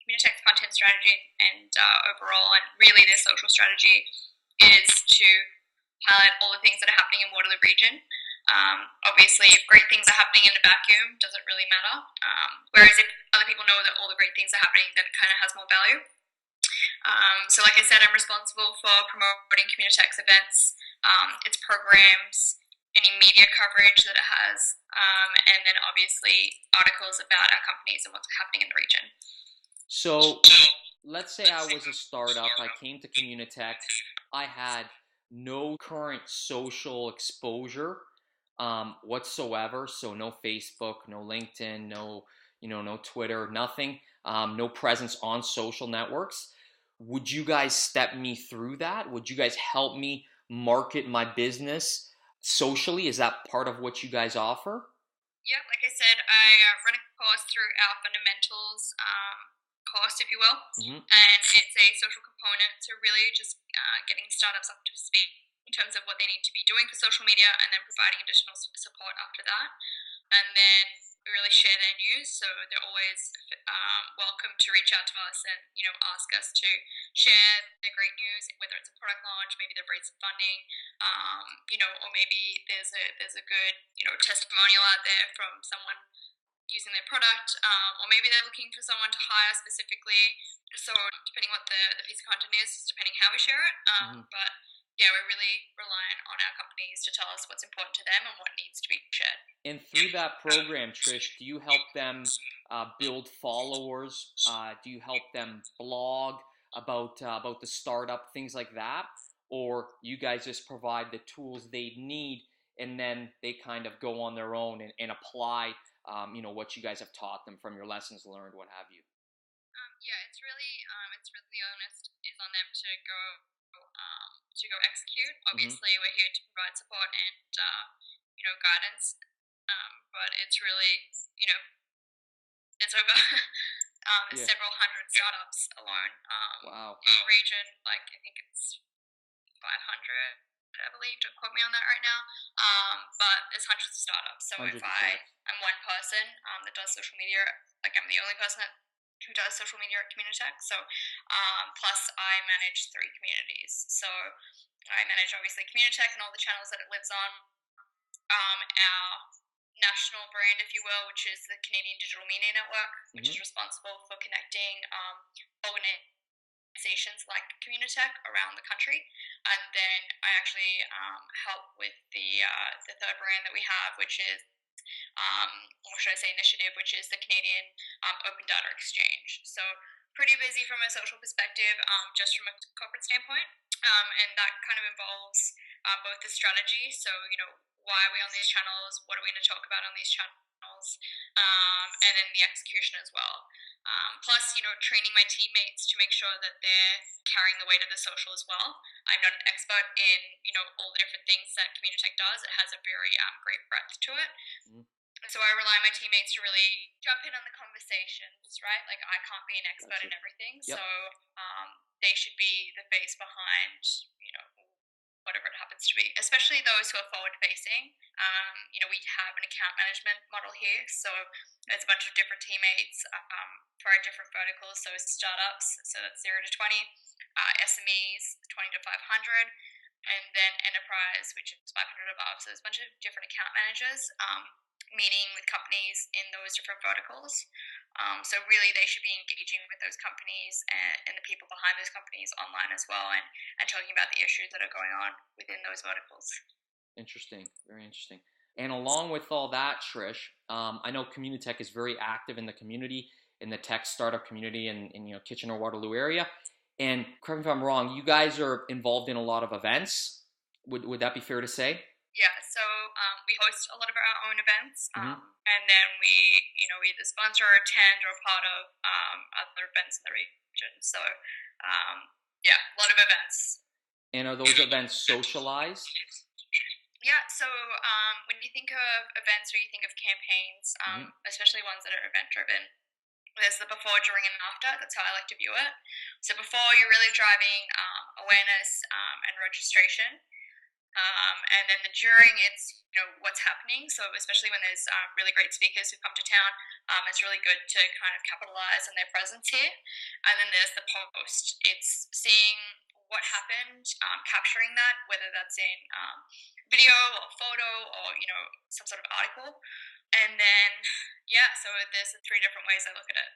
Communitech's content strategy and overall, and really their social strategy is to highlight all the things that are happening in Waterloo region. Obviously, if great things are happening in a vacuum, doesn't really matter. Whereas if other people know that all the great things are happening, then it kind of has more value. So like I said, I'm responsible for promoting Communitech's events, its programs, any media coverage that it has, and then obviously articles about our companies and what's happening in the region. So let's say I was a startup, I came to Communitech, I had no current social exposure whatsoever, so no Facebook, no LinkedIn, no Twitter, nothing, no presence on social networks. Would you guys step me through that? Would you guys help me market my business socially? Is that part of what you guys offer? Yeah, like I said, I run a course through our fundamentals course, if you will, and it's a social component, so really just getting startups up to speed in terms of what they need to be doing for social media, and then providing additional support after that. And then we really share their news, so they're always welcome to reach out to us and ask us to share their great news, whether it's a product launch, maybe they've raised some funding, or maybe there's a good testimonial out there from someone using their product, or maybe they're looking for someone to hire specifically. So depending what the piece of content is, depending how we share it. But yeah, we're really reliant on our companies to tell us what's important to them and what needs to be shared. And through that program, Trish, do you help them build followers? Do you help them blog about the startup, things like that? Or you guys just provide the tools they need and then they kind of go on their own and apply what you guys have taught them from your lessons learned, what have you? Yeah, it's really the onus is on them to go execute. Obviously, we're here to provide support and guidance, but it's really it's over. There's several hundred startups alone. Wow. In the region, like I think it's 500. I believe, don't quote me on that right now, but there's hundreds of startups. So if I'm one person that does social media, like I'm the only person who does social media at Communitech. So plus I manage 3 communities. So I manage obviously Communitech and all the channels that it lives on. Our national brand, if you will, which is the Canadian Digital Media Network, which is responsible for connecting organizations like Communitech around the country. And then I actually help with the third brand that we have, which is or should I say initiative, which is the Canadian Open Data Exchange. So pretty busy from a social perspective, just from a corporate standpoint, and that kind of involves both the strategy, so why are we on these channels, what are we going to talk about on these channels, and then the execution as well. Plus, training my teammates to make sure that they're carrying the weight of the social as well. I'm not an expert in, all the different things that Communitech does. It has a very great breadth to it. So I rely on my teammates to really jump in on the conversations, right? Like I can't be an expert in everything. Yep. So they should be the face behind, whatever it happens to be, especially those who are forward-facing. We have an account management model here, so there's a bunch of different teammates for our different verticals. So startups, so that's 0 to 20, SMEs, 20 to 500, and then enterprise, which is 500 above. So there's a bunch of different account managers meeting with companies in those different verticals. So really, they should be engaging with those companies and the people behind those companies online as well, and talking about the issues that are going on within those verticals. Interesting, very interesting. And along with all that, Trish, I know Communitech is very active in the community, in the tech startup community in Kitchener-Waterloo area. And correct me if I'm wrong, you guys are involved in a lot of events. Would that be fair to say? Yeah, so we host a lot of our own events, and then we either sponsor or attend or part of other events in the region. So, yeah, a lot of events. And are those events socialized? Yeah, so when you think of events or you think of campaigns, especially ones that are event-driven, there's the before, during, and after. That's how I like to view it. So before, you're really driving awareness and registration. And then the during, it's what's happening. So especially when there's really great speakers who come to town, it's really good to kind of capitalize on their presence here. And then there's the post. It's seeing what happened, capturing that, whether that's in video or photo or some sort of article. And then yeah, so there's three different ways I look at it.